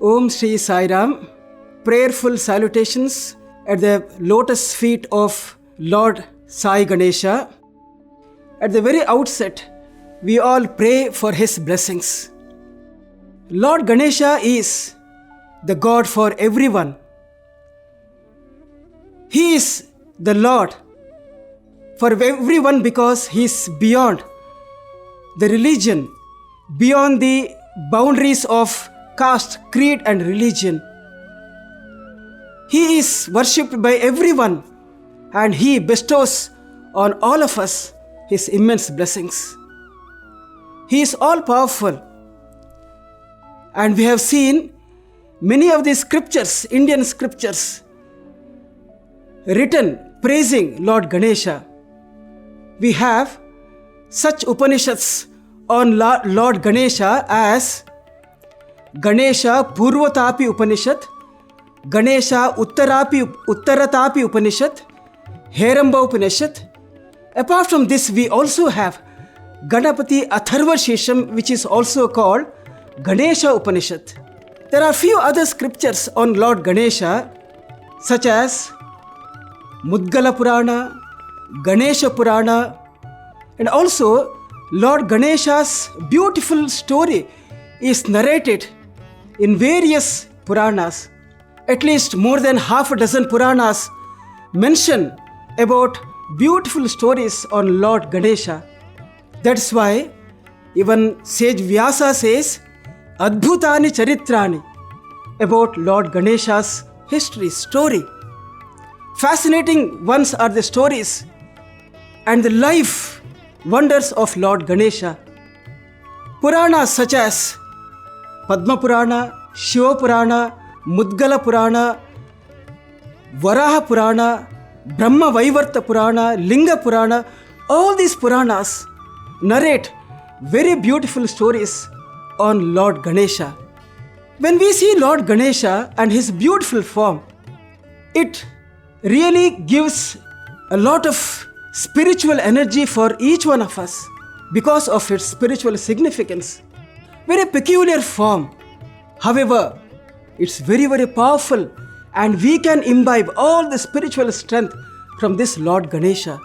Om Shri Sai Ram. Prayerful salutations at the lotus feet of Lord Sai Ganesha. At the very outset, we all pray for his blessings. Lord Ganesha is the God for everyone. He is the Lord for everyone because he is beyond the religion, beyond the boundaries of caste, creed and religion. He is worshipped by everyone and he bestows on all of us his immense blessings. He is all powerful, and we have seen many of the scriptures, Indian scriptures, written praising Lord Ganesha. We have such Upanishads on Lord Ganesha as Ganesha Purvatapi Upanishad, Ganesha Uttaratapi Upanishad, Heramba Upanishad. Apart from this, we also have Ganapathi Atharva Sheersham, which is also called Ganesha Upanishad. There are few other scriptures on Lord Ganesha, such as Mudgala Purana, Ganesha Purana, and also Lord Ganesha's beautiful story is narrated in various Puranas. At least more than half a dozen Puranas mention about beautiful stories on Lord Ganesha. That's why even sage Vyasa says Adbhutani Charitrani about Lord Ganesha's history, story. Fascinating ones are the stories and the life wonders of Lord Ganesha. Puranas such as Padma Purana, Shiva Purana, Mudgala Purana, Varaha Purana, Brahma Vaivarta Purana, Linga Purana, all these Puranas narrate very beautiful stories on Lord Ganesha. When we see Lord Ganesha and his beautiful form, it really gives a lot of spiritual energy for each one of us because of its spiritual significance. Very peculiar form. However, it's very, very powerful and we can imbibe all the spiritual strength from this Lord Ganesha.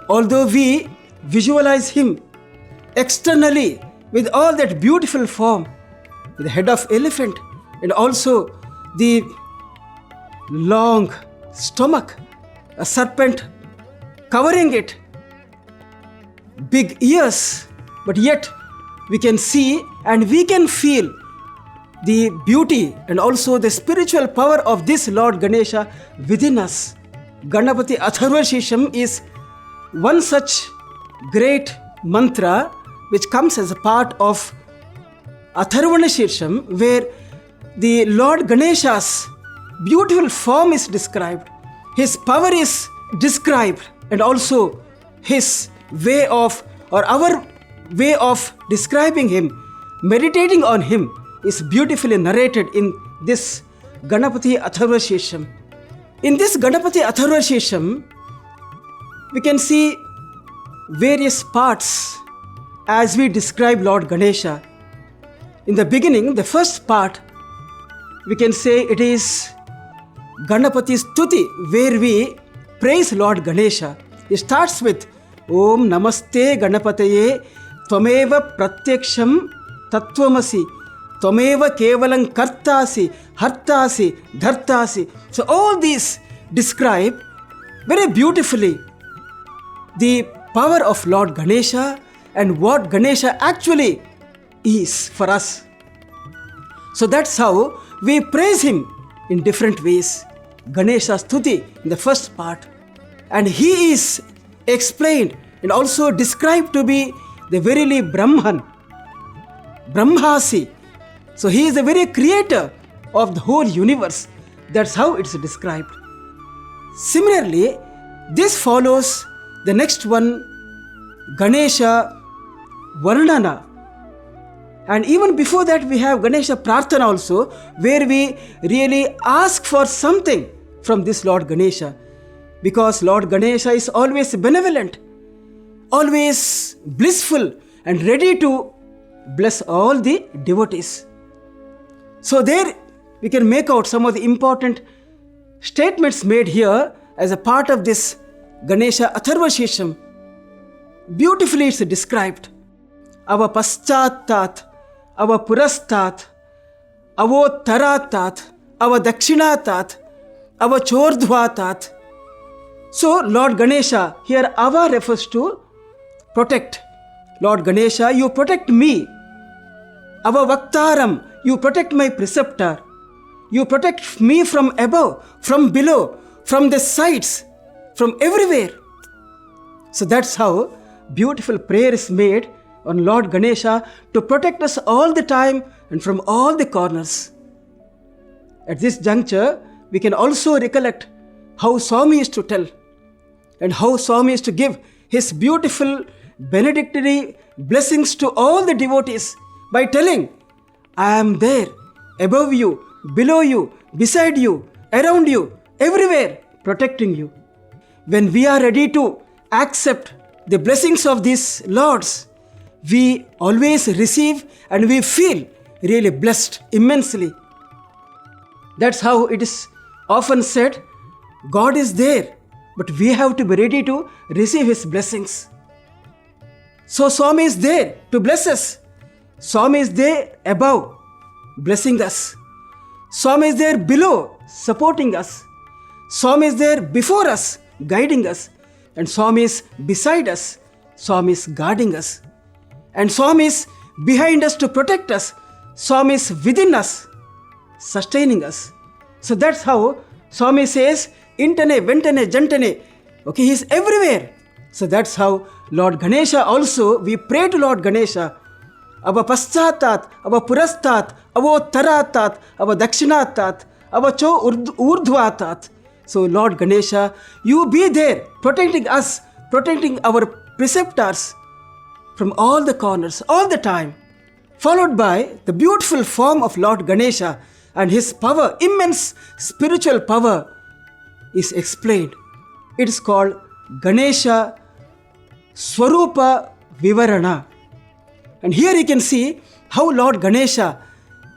Although we visualize him externally with all that beautiful form, with the head of elephant and also the long stomach, a serpent covering it, big ears, but yet we can see and we can feel the beauty and also the spiritual power of this Lord Ganesha within us. Ganapathi Atharva Sheersham is one such great mantra which comes as a part of Atharva Sheersham, where the Lord Ganesha's beautiful form is described, his power is described, and also his way of, or our way of describing him, meditating on him is beautifully narrated in this Ganapathi Atharva Sheersham. In this Ganapathi Atharva Sheersham, we can see various parts as we describe Lord Ganesha. In the beginning, the first part, we can say it is Ganapati Stuti, where we praise Lord Ganesha. It starts with Om Namaste Ganapataye Tvameva Pratyaksham Tatwamasi Tvameva Kevalam Kartasi Hartasi Dhartasi. So all these describe very beautifully the power of Lord Ganesha and what Ganesha actually is for us. So that's how we praise him in different ways. Ganesha Stuti in the first part. And he is explained and also described to be the verily Brahman, Brahmasi. So he is the very creator of the whole universe. That's how it's described. Similarly, this follows the next one, Ganesha Varnana. And even before that, we have Ganesha Prarthana also, where we really ask for something from this Lord Ganesha. Because Lord Ganesha is always benevolent, always blissful and ready to bless all the devotees. So there we can make out some of the important statements made here as a part of this Ganesha Atharva Sheersham. Beautifully it's described. Ava paschattat, ava purastat, avottaratat, ava dakshinatat, ava chordhvatat. So Lord Ganesha, here ava refers to protect. Lord Ganesha, you protect me. Ava vaktaram, you protect my preceptor. You protect me from above, from below, from the sides, from everywhere. So that's how beautiful prayer is made on Lord Ganesha to protect us all the time and from all the corners. At this juncture, we can also recollect how Swami is to tell and how Swami is to give his beautiful benedictory blessings to all the devotees by telling, I am there, above you, below you, beside you, around you, everywhere, protecting you. When we are ready to accept the blessings of these Lords, we always receive and we feel really blessed immensely. That's how it is often said, God is there, but we have to be ready to receive His blessings. So Swami is there to bless us. Swami is there above, blessing us. Swami is there below, supporting us. Swami is there before us, guiding us. And Swami is beside us. Swami is guarding us. And Swami is behind us to protect us. Swami is within us, sustaining us. So that's how Swami says, Intane, Ventane, Jantane. Okay, He is everywhere. So that's how Lord Ganesha also, we pray to Lord Ganesha. Ava paschattat, ava purastat, avottaratat, ava dakshinatat, ava urdhvatat. So Lord Ganesha, you be there, protecting us, protecting our preceptors from all the corners, all the time. Followed by the beautiful form of Lord Ganesha and his power, immense spiritual power is explained. It is called Ganesha Swarupa Vivarana. And here you can see how Lord Ganesha,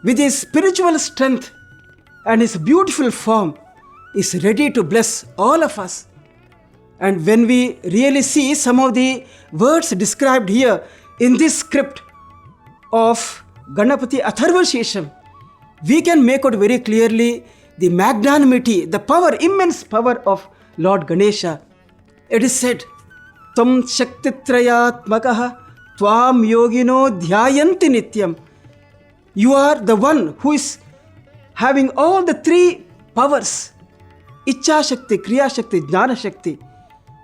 with his spiritual strength and his beautiful form, is ready to bless all of us. And when we really see some of the words described here in this script of Ganapathi Atharva Sheersham, we can make out very clearly the magnanimity, the power, immense power of Lord Ganesha. It is said, Tam Shaktitrayatmakaha Twam Yogino Dhyayanti Nityam. You are the one who is having all the three powers, Ichcha Shakti, Kriya Shakti, Jnana Shakti.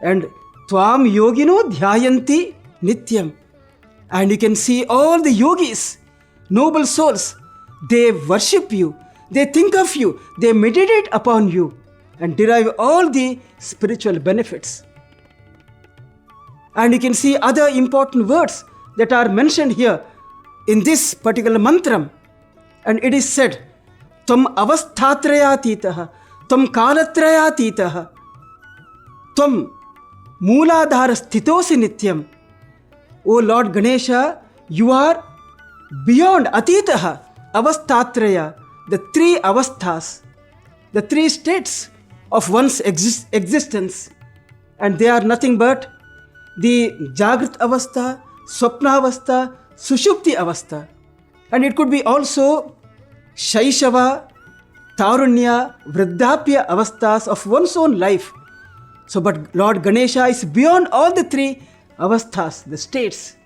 And Twam Yogino Dhyayanti Nityam. And you can see all the yogis, noble souls, they worship you, they think of you, they meditate upon you and derive all the spiritual benefits. And you can see other important words that are mentioned here in this particular mantram. And it is said, Tvam avasthatrayatitaha, Tvam kalatrayatitaha, Tvam mooladhara sthitosi nityam. O Lord Ganesha, you are beyond atitaha, avasthatraya, the three avasthas, the three states of one's existence. And they are nothing but the Jagrat Avastha, Swapna Avastha, Sushupti Avastha. And it could be also Shaishava, Tarunya, Vridhapya Avasthas of one's own life. So, but Lord Ganesha is beyond all the three avasthas, the states.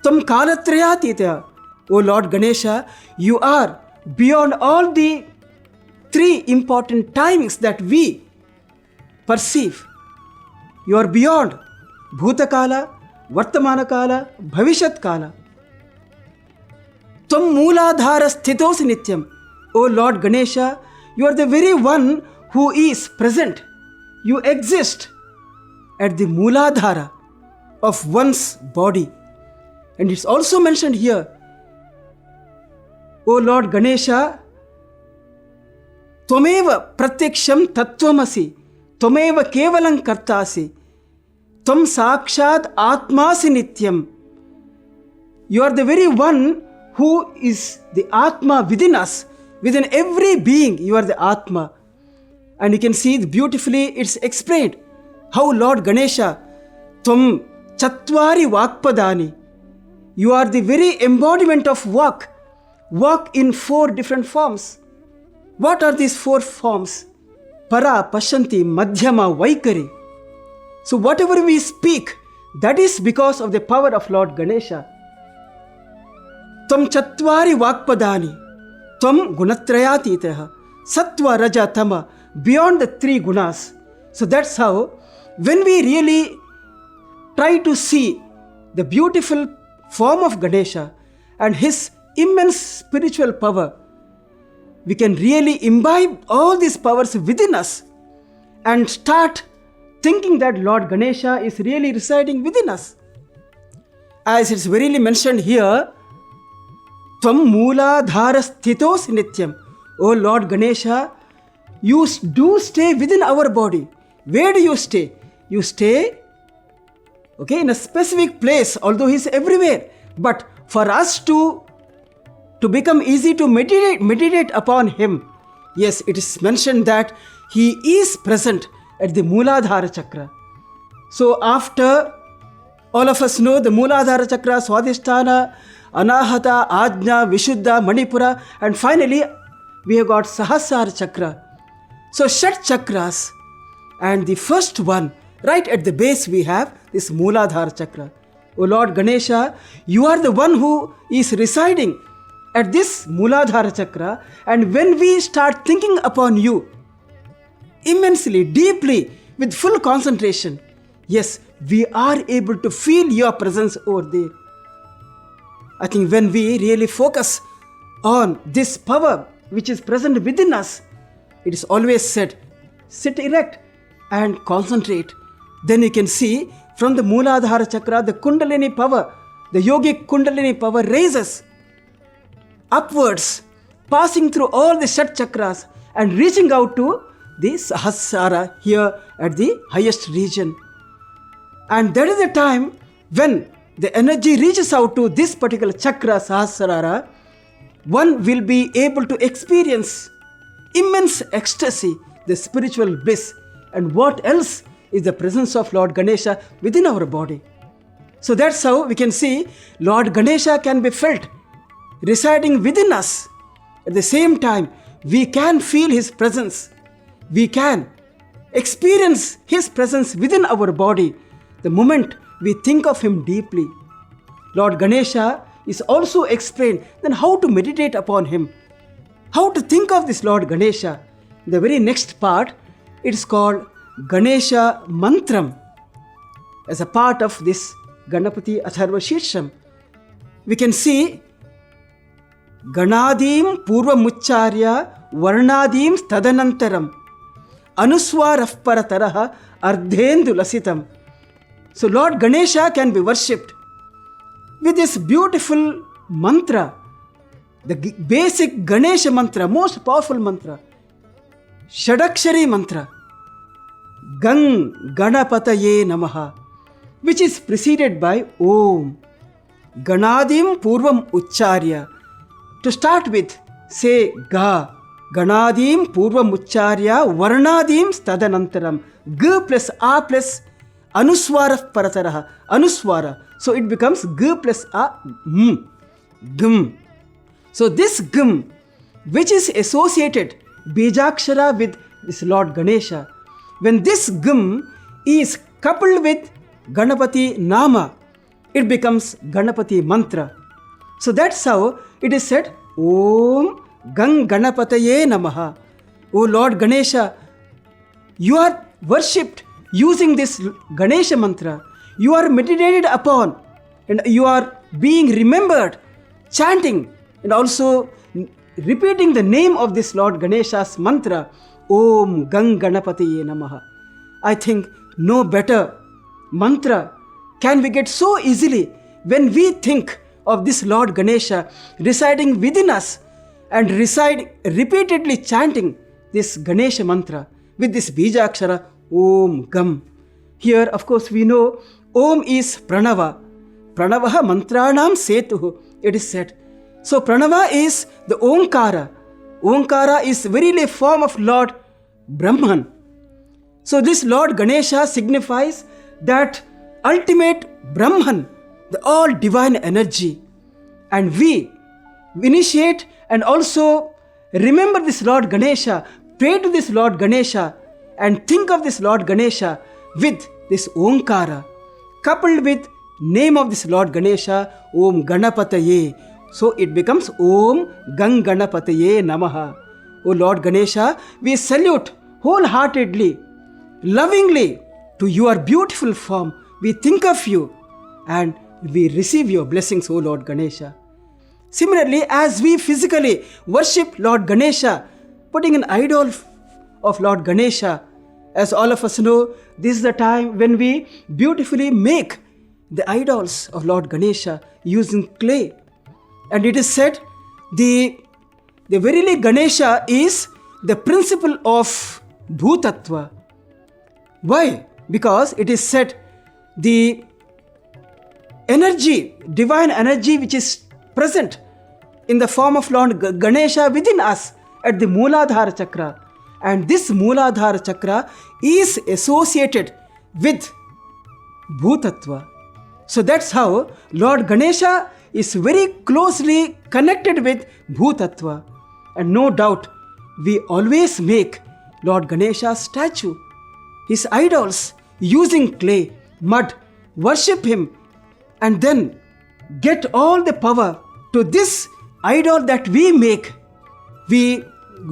Tam kalatrayatita. O Lord Ganesha, you are beyond all the three important timings that we perceive. You are beyond Bhutakala, Vartamanakala, Bhavishatkala. Tvam mooladhara sthitosi nityam. O Lord Ganesha, you are the very one who is present. You exist at the mooladhara of one's body. And it's also mentioned here, O Lord Ganesha, Tvameva pratyaksham tattvamasi, Tvameva kevalam kartasi, Tvam sakshat atmasi nityam. You are the very one who is the Atma within us. Within every being, you are the Atma. And you can see beautifully it's explained how Lord Ganesha, Tvam Chatvari Vakpadani, you are the very embodiment of Vak. Vak in 4 different forms. What are these 4 forms? Para, Pashanti, Madhyama, Vaikari. So whatever we speak, that is because of the power of Lord Ganesha. Tvam Chatvari Vakpadani, Tvam Gunatrayatitaha, Sattva, Raja, Tama, beyond the 3 gunas. So that's how, when we really try to see the beautiful form of Ganesha and his immense spiritual power, we can really imbibe all these powers within us and start thinking that Lord Ganesha is really residing within us. As it's verily mentioned here, Tvam Mooladhara Sthitos Nityam. O Lord Ganesha, you do stay within our body. Where do you stay? You stay, in a specific place, although He is everywhere. But for us to become easy to meditate upon Him, yes, it is mentioned that He is present at the Mooladhara Chakra. So after all of us know the Mooladhara Chakra, Swadhisthana, Anahata, Ajna, Vishuddha, Manipura, and finally we have got Sahasrara Chakra. So Shat Chakras, and the first one, right at the base we have this Mooladhara Chakra. O Lord Ganesha, you are the one who is residing at this Mooladhara Chakra, and when we start thinking upon you immensely, deeply, with full concentration, yes, we are able to feel your presence over there. I think when we really focus on this power which is present within us, it is always said, sit erect and concentrate. Then you can see from the Mooladhara Chakra, the Kundalini power, the yogic Kundalini power raises upwards, passing through all the Shat Chakras and reaching out to the Sahasrara here at the highest region. And that is the time when the energy reaches out to this particular chakra, Sahasrara, one will be able to experience immense ecstasy, the spiritual bliss. And what else is the presence of Lord Ganesha within our body. So that's how we can see Lord Ganesha can be felt residing within us. At the same time, we can feel His presence. We can experience His presence within our body the moment we think of Him deeply. Lord Ganesha is also explained then how to meditate upon Him, how to think of this Lord Ganesha. The very next part, it is called Ganesha Mantram. As a part of this Ganapathi Atharva Sheersham, we can see Ganadim Purvamucharya Varnadim Tadanantaram Anuswaraf Parataraha Ardhendu Lasitam. So Lord Ganesha can be worshipped with this beautiful mantra, the basic Ganesha mantra, most powerful mantra, Shadakshari mantra, Gang Ganapataye Namaha, which is preceded by Om. Ganadim Purvam Ucharya. To start with, say Ga. Ganadim Purvam Ucharya Varnadim Tadanantaram. G plus A plus Anuswara Parataraha. Anuswara. So it becomes G plus A. Gum. So this Gum, which is associated Bijakshara with this Lord Ganesha, when this Gum is coupled with Ganapathi Nama, it becomes Ganapathi Mantra. So that's how it is said, Om Gang Ganapataye Namaha. O Lord Ganesha, you are worshipped using this Ganesha mantra. You are meditated upon and you are being remembered, chanting and also repeating the name of this Lord Ganesha's mantra, Om Gang Ganapataye Namaha. I think no better mantra can we get so easily when we think of this Lord Ganesha residing within us and repeatedly chanting this Ganesha mantra with this Bijakshara Om Gam. Here, of course, we know Om is Pranava. Pranavaha mantranam setuhu, it is said. So Pranava is the Omkara. Omkara is verily a form of Lord Brahman. So this Lord Ganesha signifies that ultimate Brahman, the all divine energy. And we initiate and also remember this Lord Ganesha, pray to this Lord Ganesha, and think of this Lord Ganesha with this Omkara, coupled with name of this Lord Ganesha, Om Ganapataye. So it becomes Om Gang Ganapataye Namaha. O Lord Ganesha, we salute wholeheartedly, lovingly to your beautiful form. We think of you and we receive your blessings, O Lord Ganesha. Similarly, as we physically worship Lord Ganesha, putting an idol of Lord Ganesha, as all of us know, this is the time when we beautifully make the idols of Lord Ganesha using clay. And it is said, the verily Ganesha is the principle of Bhutatva. Why? Because it is said, the energy, divine energy which is present in the form of Lord Ganesha within us at the Mooladhara Chakra. And this Mooladhara Chakra is associated with Bhutatva. So that's how Lord Ganesha is very closely connected with Bhutatva. And no doubt, we always make Lord Ganesha's statue, his idols, using clay, mud, worship him, and then get all the power to this idol that we make. We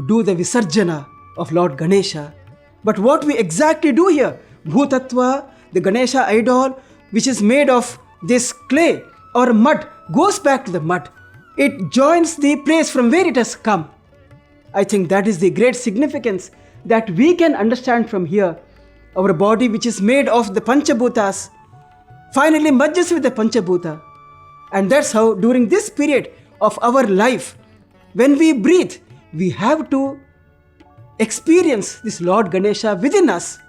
do the Visarjana of Lord Ganesha. But what we exactly do here? Bhutatva, the Ganesha idol, which is made of this clay or mud, goes back to the mud. It joins the place from where it has come. I think that is the great significance that we can understand from here. Our body, which is made of the Panchabhutas, finally merges with the Panchabhuta. And that's how during this period of our life, when we breathe, we have to experience this Lord Ganesha within us.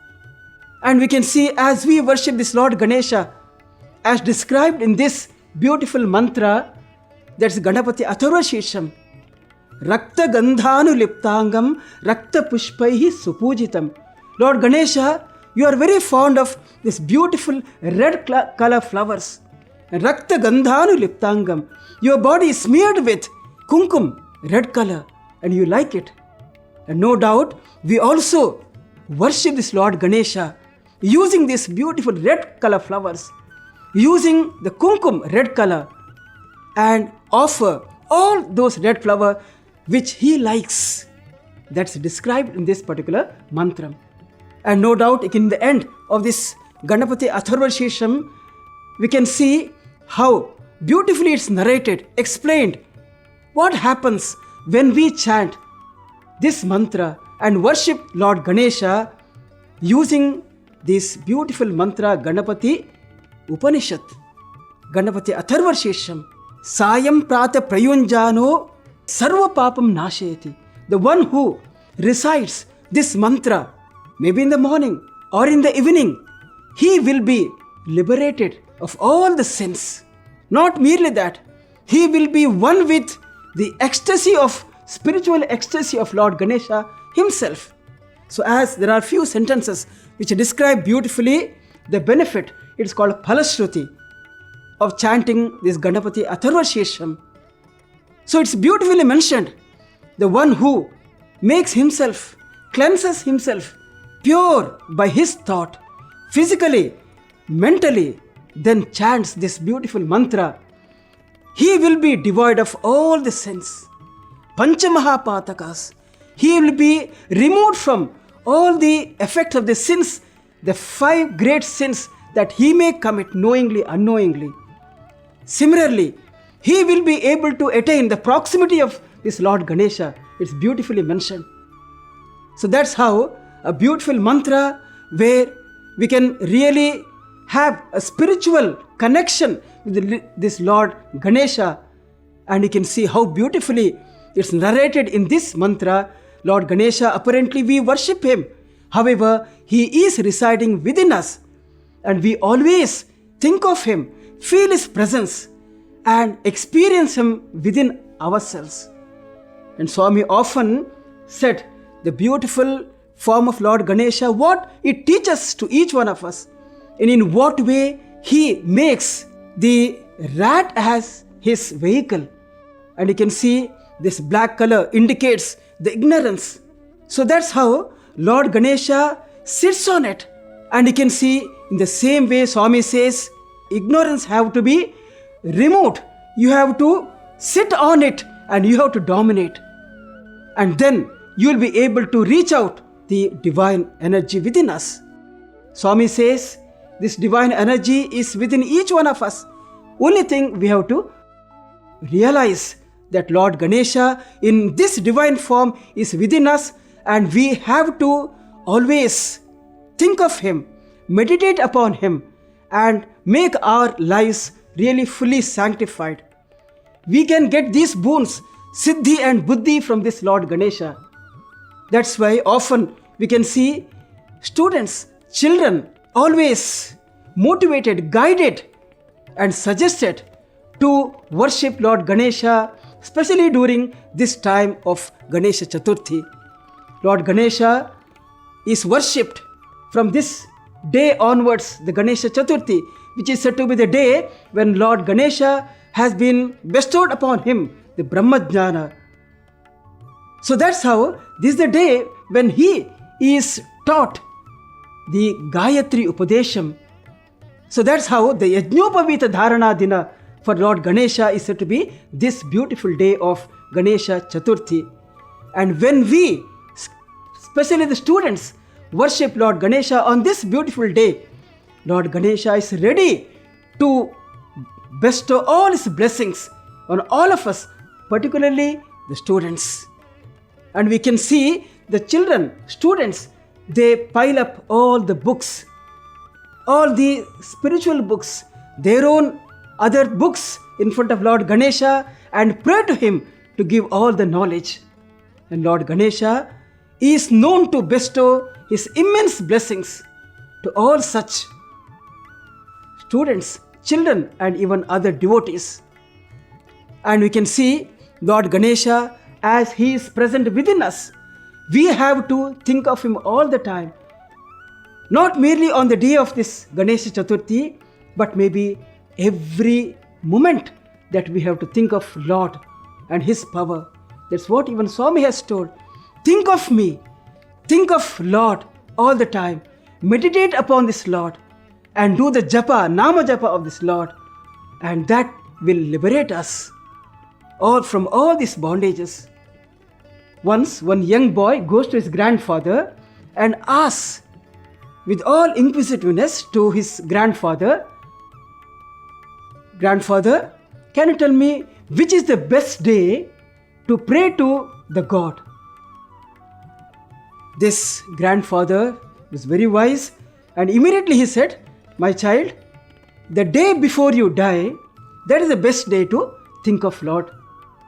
And we can see as we worship this Lord Ganesha, as described in this beautiful mantra, that's Ganapathi Atharva Sheersham. Rakta Gandhanu Liptangam Rakta Pushpaihi Supujitam. Lord Ganesha, you are very fond of this beautiful red color flowers. Rakta Gandhanu Liptangam. Your body is smeared with kumkum, red color, and you like it. And no doubt, we also worship this Lord Ganesha using these beautiful red color flowers, using the kumkum, red color, and offer all those red flowers which he likes. That's described in this particular mantra. And no doubt, in the end of this Ganapathi Atharva Sheersham, we can see how beautifully it's narrated, explained, what happens when we chant this mantra and worship Lord Ganesha using this beautiful mantra Ganapathi Upanishad, Ganapathi Atharva Sheersham. Sayam Prata Prayunjano Sarva Papam Nashayati. The one who recites this mantra, maybe in the morning or in the evening, he will be liberated of all the sins. Not merely that, he will be one with the ecstasy of spiritual ecstasy of Lord Ganesha himself. So as there are few sentences which describe beautifully the benefit, it is called Phalashruti of chanting this Ganapathi Atharva Sheersham. So it's beautifully mentioned, the one who makes himself, cleanses himself pure by his thought, physically, mentally, then chants this beautiful mantra, he will be devoid of all the sins. Panchamahapatakas. He will be removed from all the effects of the sins, the 5 great sins that he may commit knowingly, unknowingly. Similarly, he will be able to attain the proximity of this Lord Ganesha. It's beautifully mentioned. So that's how a beautiful mantra where we can really have a spiritual connection with this Lord Ganesha, and you can see how beautifully it's narrated in this mantra. Lord Ganesha, apparently we worship him. However, he is residing within us, and we always think of him, feel his presence, and experience him within ourselves. And Swami often said the beautiful form of Lord Ganesha, what it teaches to each one of us, and in what way he makes the rat as his vehicle. And you can see this black color indicates the ignorance. So that's how Lord Ganesha sits on it. And you can see in the same way Swami says, ignorance have to be removed. You have to sit on it and you have to dominate. And then you will be able to reach out the divine energy within us. Swami says this divine energy is within each one of us. Only thing we have to realize that Lord Ganesha in this divine form is within us, and we have to always think of him, meditate upon him, and make our lives really fully sanctified. We can get these boons, Siddhi and Buddhi, from this Lord Ganesha. That's why often we can see students, children, always motivated, guided, and suggested to worship Lord Ganesha, especially during this time of Ganesha Chaturthi. Lord Ganesha is worshipped from this day onwards, the Ganesha Chaturthi, which is said to be the day when Lord Ganesha has been bestowed upon him the Brahmajnana. So that's how this is the day when he is taught the Gayatri Upadesham. So that's how the Yajnopavita Dharana Dina for Lord Ganesha is said to be this beautiful day of Ganesha Chaturthi. And when we, especially the students, worship Lord Ganesha on this beautiful day, Lord Ganesha is ready to bestow all his blessings on all of us, particularly the students. And we can see the children, students, they pile up all the books, all the spiritual books, their own other books in front of Lord Ganesha and pray to him to give all the knowledge. And Lord Ganesha is known to bestow his immense blessings to all such students, children, and even other devotees. And we can see Lord Ganesha as he is present within us. We have to think of him all the time. Not merely on the day of this Ganesha Chaturthi, but maybe every moment that we have to think of Lord and his power. That's what even Swami has told. Think of me. Think of Lord all the time. Meditate upon this Lord and do the japa, nama japa of this Lord. And that will liberate us all from all these bondages. Once one young boy goes to his grandfather and asks with all inquisitiveness to his grandfather, "Grandfather, can you tell me which is the best day to pray to the God?" This grandfather was very wise, and immediately he said, "My child, the day before you die, that is the best day to think of Lord,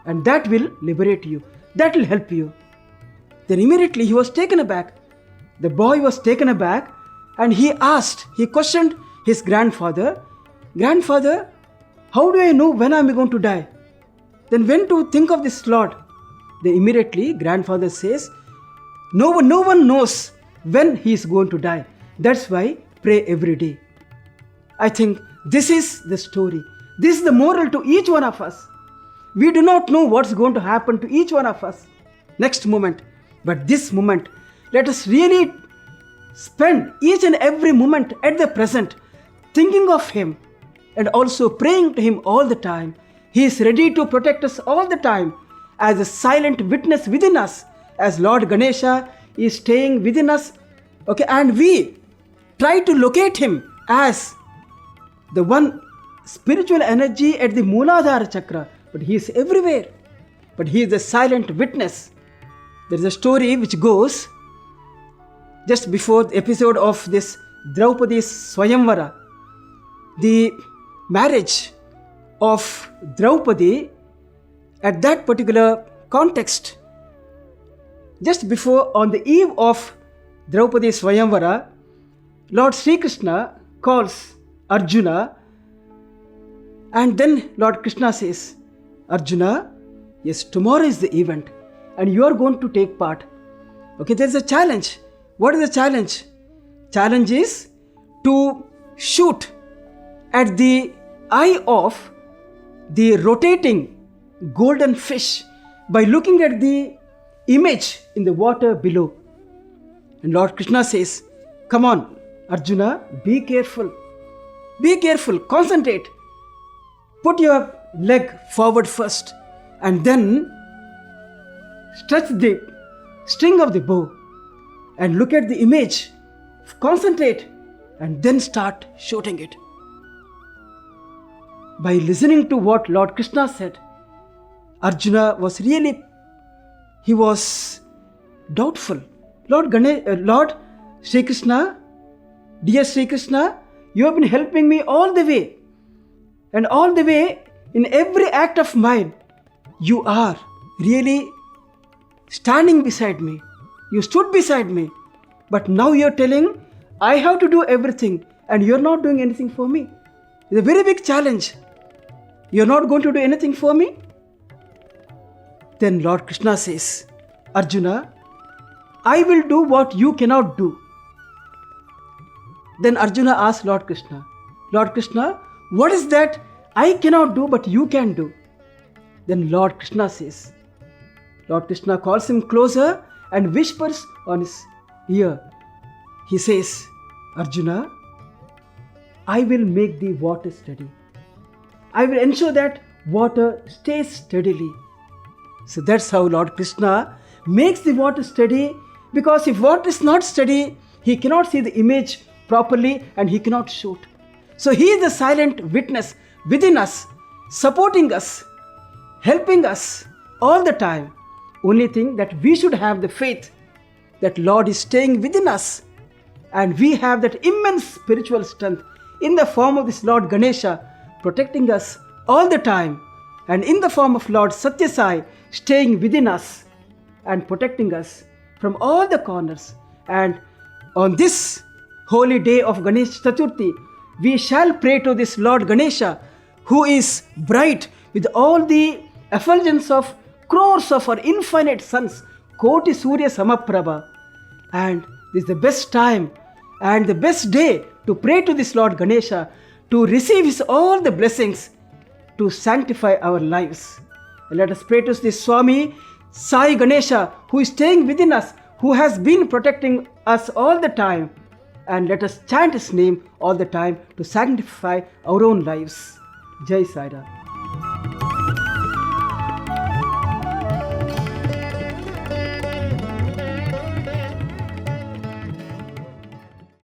and that will liberate you. That will help you." Then immediately he was taken aback. The boy was taken aback, and he questioned his grandfather, "Grandfather, how do I know when I am going to die? Then when to think of this Lord?" Then immediately grandfather says, no one knows when he is going to die. That's why pray every day." I think this is the story. This is the moral to each one of us. We do not know what's going to happen to each one of us next moment. But this moment, let us really spend each and every moment at the present thinking of him and also praying to him all the time. He is ready to protect us all the time as a silent witness within us, as Lord Ganesha is staying within us. Okay, and we try to locate him as the one spiritual energy at the Mooladhara Chakra, but he is everywhere. But he is a silent witness. There is a story which goes just before the episode of this Draupadi's Swayamvara, the marriage of Draupadi at that particular context. Just before, on the eve of Draupadi's Swayamvara, Lord Sri Krishna calls Arjuna, and then Lord Krishna says, "Arjuna, yes, tomorrow is the event. and you are going to take part. Okay, there is a challenge. What is the challenge? Challenge is to shoot at the eye of the rotating golden fish by looking at the image in the water below. And Lord Krishna says, come on, Arjuna, be careful. Be careful, concentrate. Put your leg forward first and then stretch the string of the bow and look at the image. Concentrate and then start shooting it. By listening to what Lord Krishna said, Arjuna was he was doubtful. Lord Sri Krishna, dear Sri Krishna, you have been helping me all the way. And all the way, in every act of mine, you are really standing beside me. You stood beside me. But now you're telling, I have to do everything and you're not doing anything for me. It's a very big challenge. You're not going to do anything for me? Then Lord Krishna says, Arjuna, I will do what you cannot do. Then Arjuna asked Lord Krishna, what is that I cannot do but you can do? Then Lord Krishna calls him closer and whispers on his ear. He says, Arjuna, I will make the water steady. I will ensure that water stays steadily. So that's how Lord Krishna makes the water steady, because if water is not steady, he cannot see the image properly and he cannot shoot. So he is the silent witness within us, supporting us, helping us all the time. Only thing that we should have the faith that Lord is staying within us, and we have that immense spiritual strength in the form of this Lord Ganesha protecting us all the time, and in the form of Lord Sathya Sai staying within us and protecting us from all the corners. And on this holy day of Ganesh Chaturthi, we shall pray to this Lord Ganesha, who is bright with all the effulgence of crores of our infinite suns, Koti Surya Samaprabha. And this is the best time and the best day to pray to this Lord Ganesha, to receive his all the blessings, to sanctify our lives. And let us pray to this Swami Sai Ganesha, who is staying within us, who has been protecting us all the time. And let us chant his name all the time to sanctify our own lives. Jai Sai Ram.